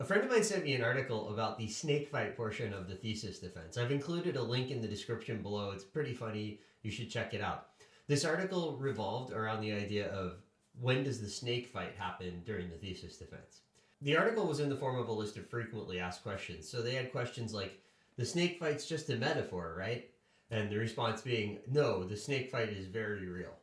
friend of mine sent me an article about the snake fight portion of the thesis defense. I've included a link in the description below. It's pretty funny. You should check it out. This article revolved around the idea of when does the snake fight happen during the thesis defense. The article was in the form of a list of frequently asked questions. So they had questions like, the snake fight's just a metaphor, right? And the response being, no, the snake fight is very real.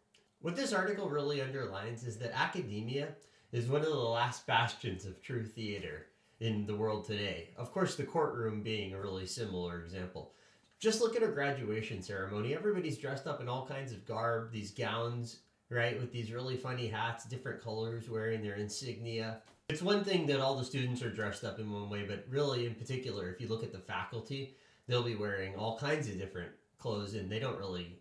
What this article really underlines is that academia is one of the last bastions of true theater in the world today. Of course, the courtroom being a really similar example. Just look at a graduation ceremony. Everybody's dressed up in all kinds of garb, these gowns, right, with these really funny hats, different colors, wearing their insignia. It's one thing that all the students are dressed up in one way, but really in particular, if you look at the faculty, they'll be wearing all kinds of different clothes and they don't really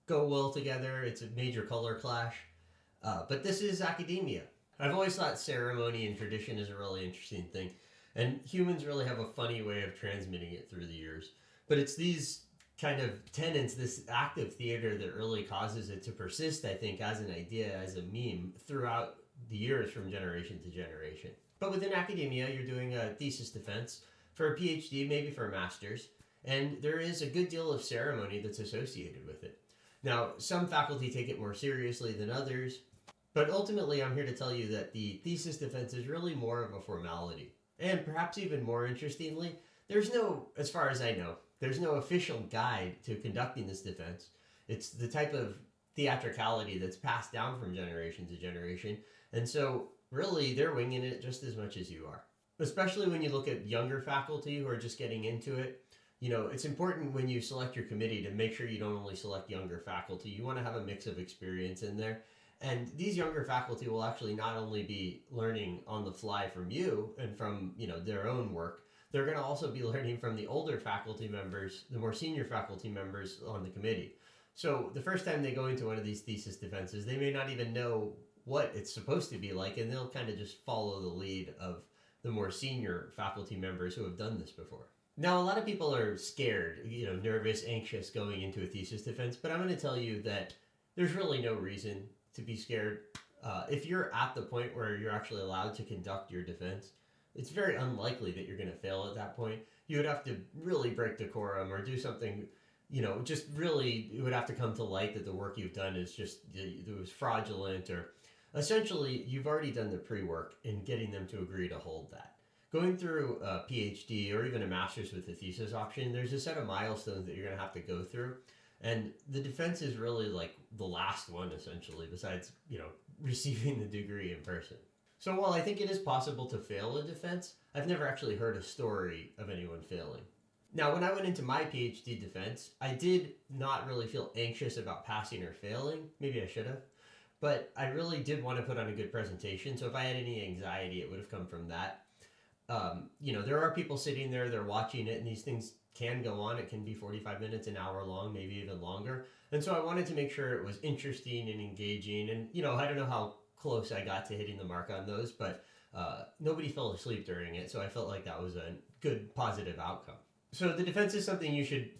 go well together. It's a major color clash. But this is academia. I've always thought ceremony and tradition is a really interesting thing. And humans really have a funny way of transmitting it through the years. But it's these kind of tenets, this active theater that really causes it to persist, I think, as an idea, as a meme throughout the years from generation to generation. But within academia, you're doing a thesis defense for a PhD, maybe for a master's, and there is a good deal of ceremony that's associated with it. Now, some faculty take it more seriously than others, but ultimately I'm here to tell you that the thesis defense is really more of a formality. And perhaps even more interestingly, as far as I know, there's no official guide to conducting this defense. It's the type of theatricality that's passed down from generation to generation. And so really they're winging it just as much as you are. Especially when you look at younger faculty who are just getting into it. You know, it's important when you select your committee to make sure you don't only select younger faculty. You want to have a mix of experience in there. And these younger faculty will actually not only be learning on the fly from you and from, their own work, they're going to also be learning from the older faculty members, the more senior faculty members on the committee. So the first time they go into one of these thesis defenses, they may not even know what it's supposed to be like, and they'll kind of just follow the lead of the more senior faculty members who have done this before. Now, a lot of people are scared, nervous, anxious going into a thesis defense, but I'm going to tell you that there's really no reason to be scared. If you're at the point where you're actually allowed to conduct your defense, it's very unlikely that you're going to fail at that point. You would have to really break decorum or do something, just really, it would have to come to light that the work you've done is it was fraudulent, or essentially you've already done the pre-work in getting them to agree to hold that. Going through a PhD or even a master's with the thesis option, there's a set of milestones that you're going to have to go through. And the defense is really like the last one, essentially, besides, receiving the degree in person. So while I think it is possible to fail a defense, I've never actually heard a story of anyone failing. Now, when I went into my PhD defense, I did not really feel anxious about passing or failing. Maybe I should have. But I really did want to put on a good presentation. So if I had any anxiety, it would have come from that. There are people sitting there, they're watching it, and these things can go on. It can be 45 minutes, an hour long, maybe even longer. And so I wanted to make sure it was interesting and engaging. And, I don't know how close I got to hitting the mark on those, but nobody fell asleep during it. So I felt like that was a good, positive outcome. So the defense is something you should,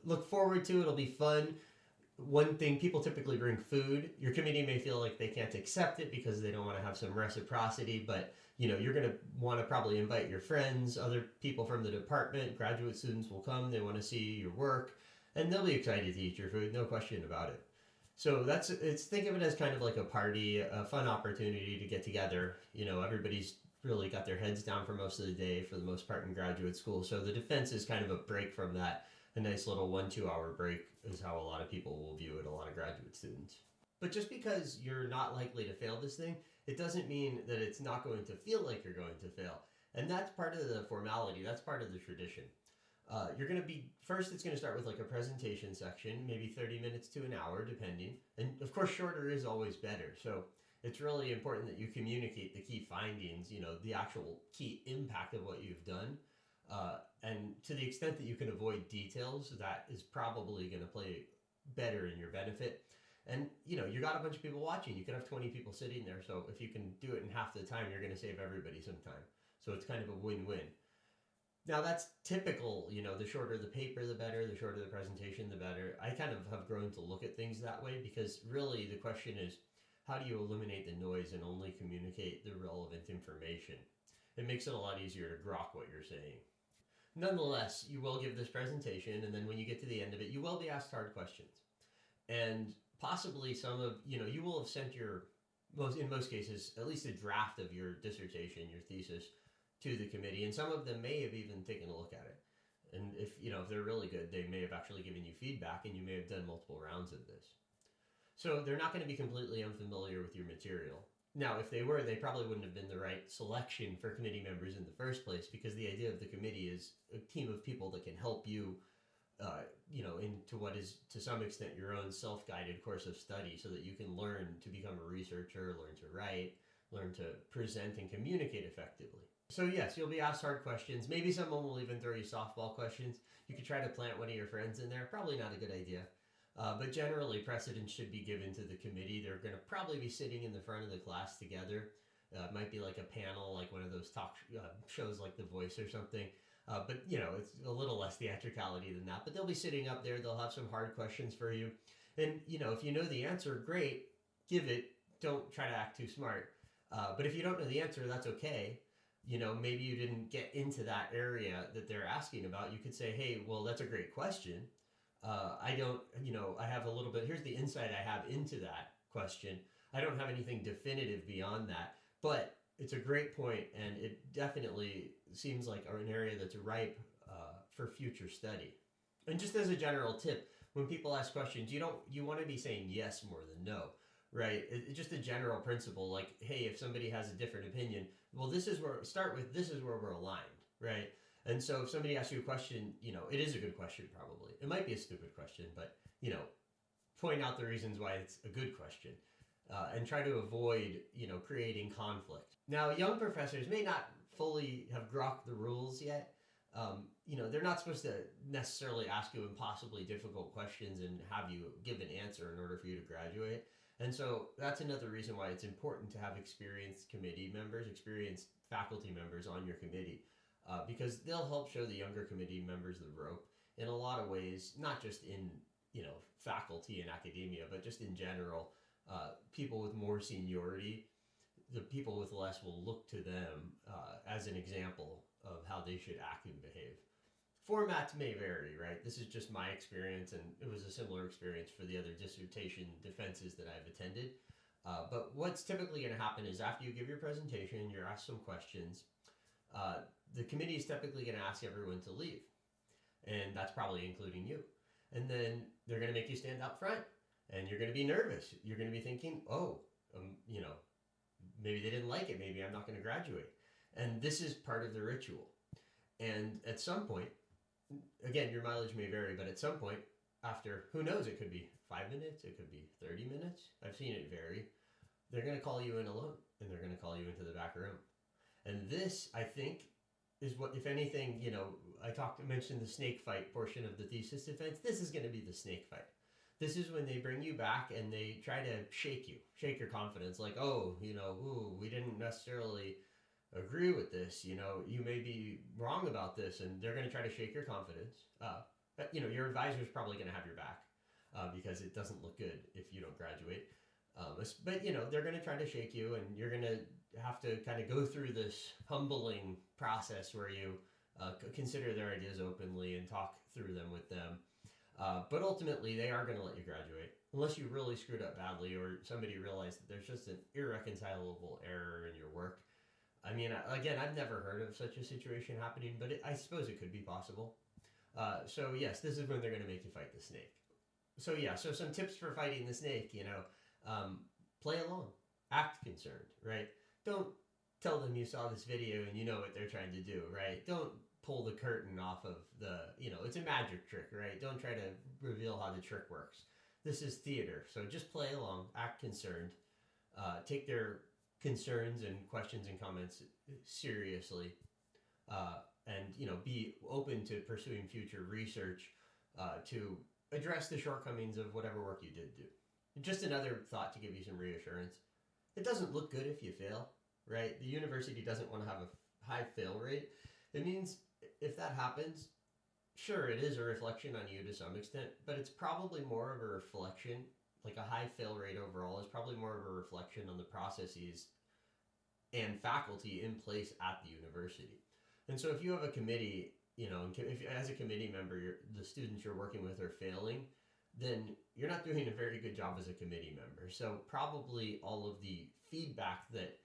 look forward to. It'll be fun. One thing, people typically bring food. Your committee may feel like they can't accept it because they don't want to have some reciprocity, but you're going to want to probably invite your friends, other people from the department, graduate students will come, they want to see your work, and they'll be excited to eat your food, no question about it. So think of it as kind of like a party, a fun opportunity to get together. Everybody's really got their heads down for most of the day, for the most part, in graduate school. So the defense is kind of a break from that. A nice little 1-2 hour break is how a lot of people will view it, a lot of graduate students. But just because you're not likely to fail this thing, it doesn't mean that it's not going to feel like you're going to fail. And that's part of the formality, that's part of the tradition. First it's going to start with like a presentation section, maybe 30 minutes to an hour, depending. And of course, shorter is always better. So it's really important that you communicate the key findings, the actual key impact of what you've done. And to the extent that you can avoid details, that is probably going to play better in your benefit. And, you got a bunch of people watching. You could have 20 people sitting there. So if you can do it in half the time, you're going to save everybody some time. So it's kind of a win-win. Now, that's typical. The shorter the paper, the better. The shorter the presentation, the better. I kind of have grown to look at things that way because really the question is, how do you eliminate the noise and only communicate the relevant information? It makes it a lot easier to grok what you're saying. Nonetheless, you will give this presentation, and then when you get to the end of it, you will be asked hard questions. And possibly some of, you will have sent in most cases, at least a draft of your dissertation, your thesis, to the committee, and some of them may have even taken a look at it. And if they're really good, they may have actually given you feedback, and you may have done multiple rounds of this. So they're not going to be completely unfamiliar with your material. Now, if they were, they probably wouldn't have been the right selection for committee members in the first place, because the idea of the committee is a team of people that can help you, into what is to some extent your own self-guided course of study, so that you can learn to become a researcher, learn to write, learn to present and communicate effectively. So yes, you'll be asked hard questions. Maybe someone will even throw you softball questions. You could try to plant one of your friends in there. Probably not a good idea. But generally, precedence should be given to the committee. They're going to probably be sitting in the front of the class together. It might be like a panel, like one of those talk shows like The Voice or something. But, it's a little less theatricality than that. But they'll be sitting up there. They'll have some hard questions for you. And, if you know the answer, great. Give it. Don't try to act too smart. But if you don't know the answer, that's okay. Maybe you didn't get into that area that they're asking about. You could say, hey, well, that's a great question. I don't, I have a little bit, here's the insight I have into that question. I don't have anything definitive beyond that, but it's a great point, and it definitely seems like an area that's ripe for future study. And just as a general tip, when people ask questions, you want to be saying yes more than no, right? It's just a general principle, like, hey, if somebody has a different opinion, well, this is where we're aligned, right? And so if somebody asks you a question, it is a good question probably. It might be a stupid question, but, point out the reasons why it's a good question. And try to avoid, creating conflict. Now, young professors may not fully have grokked the rules yet. They're not supposed to necessarily ask you impossibly difficult questions and have you give an answer in order for you to graduate. And so that's another reason why it's important to have experienced committee members, experienced faculty members on your committee. Because they'll help show the younger committee members the rope in a lot of ways, not just in, faculty and academia, but just in general. People with more seniority, the people with less will look to them as an example of how they should act and behave. Formats may vary, right? This is just my experience, and it was a similar experience for the other dissertation defenses that I've attended. But what's typically going to happen is after you give your presentation, you're asked some questions. The committee is typically going to ask everyone to leave, and that's probably including you. And then they're going to make you stand out front, and you're going to be nervous. You're going to be thinking, maybe they didn't like it. Maybe I'm not going to graduate. And this is part of the ritual. And at some point, again, your mileage may vary, but at some point, after, who knows, it could be 5 minutes, it could be 30 minutes. I've seen it vary. They're going to call you in alone, and they're going to call you into the back room. And this, I think, is what, if anything, I mentioned the snake fight portion of the thesis defense. This is going to be the snake fight. This is when they bring you back and they try to shake your confidence. Like, we didn't necessarily agree with this. You may be wrong about this, and they're going to try to shake your confidence. Your advisor is probably going to have your back because it doesn't look good if you don't graduate. But they're going to try to shake you, and you're going to have to kind of go through this humbling process where you consider their ideas openly and talk through them with them. But ultimately, they are going to let you graduate, unless you really screwed up badly or somebody realized that there's just an irreconcilable error in your work. I mean, again, I've never heard of such a situation happening, but I suppose it could be possible. So yes, this is when they're going to make you fight the snake. So some tips for fighting the snake, play along, act concerned, right? Don't tell them you saw this video and you know what they're trying to do, right? Don't pull the curtain off of it's a magic trick, right? Don't try to reveal how the trick works. This is theater, so just play along, act concerned, take their concerns and questions and comments seriously, and be open to pursuing future research to address the shortcomings of whatever work you did do. Just another thought to give you some reassurance. It doesn't look good if you fail, right? The university doesn't want to have a high fail rate. It means if that happens, sure, it is a reflection on you to some extent, but it's probably more of a reflection, like a high fail rate overall is probably more of a reflection on the processes and faculty in place at the university. And so if you have a committee, and if as a committee member, the students you're working with are failing, then you're not doing a very good job as a committee member. So probably all of the feedback that,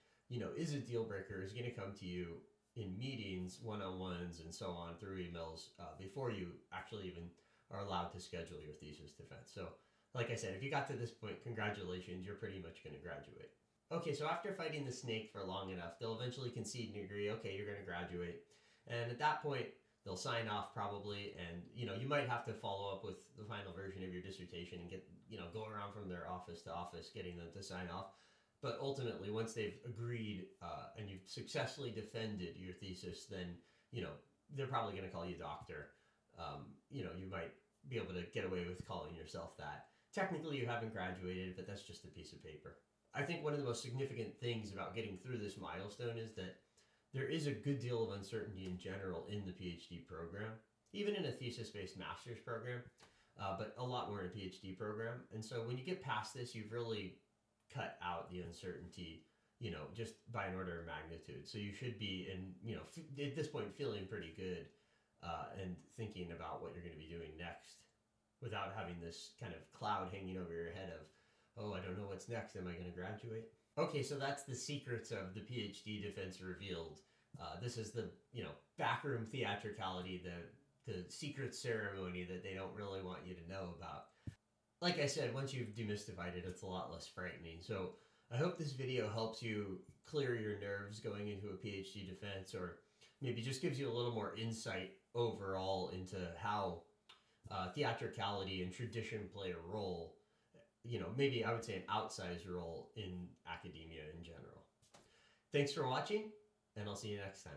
is a deal breaker is going to come to you in meetings, one-on-ones, and so on through emails before you actually even are allowed to schedule your thesis defense. So like I said, if you got to this point, congratulations, you're pretty much going to graduate. Okay, so after fighting the snake for long enough, they'll eventually concede and agree, okay, you're going to graduate. And at that point, they'll sign off probably, and you might have to follow up with the final version of your dissertation and get go around from their office to office getting them to sign off. But ultimately, once they've agreed and you've successfully defended your thesis, then they're probably going to call you doctor. You might be able to get away with calling yourself that. Technically, you haven't graduated, but that's just a piece of paper. I think one of the most significant things about getting through this milestone is that there is a good deal of uncertainty in general in the PhD program, even in a thesis-based master's program, but a lot more in a PhD program. And so when you get past this, you've really cut out the uncertainty, just by an order of magnitude. So you should be at this point feeling pretty good and thinking about what you're going to be doing next without having this kind of cloud hanging over your head of, oh, I don't know what's next. Am I going to graduate? Okay, so that's the secrets of the PhD defense revealed. This is the backroom theatricality, the secret ceremony that they don't really want you to know about. Like I said, once you've demystified it, it's a lot less frightening. So I hope this video helps you clear your nerves going into a PhD defense, or maybe just gives you a little more insight overall into how theatricality and tradition play a role. Maybe I would say an outsized role in academia in general. Thanks for watching, and I'll see you next time.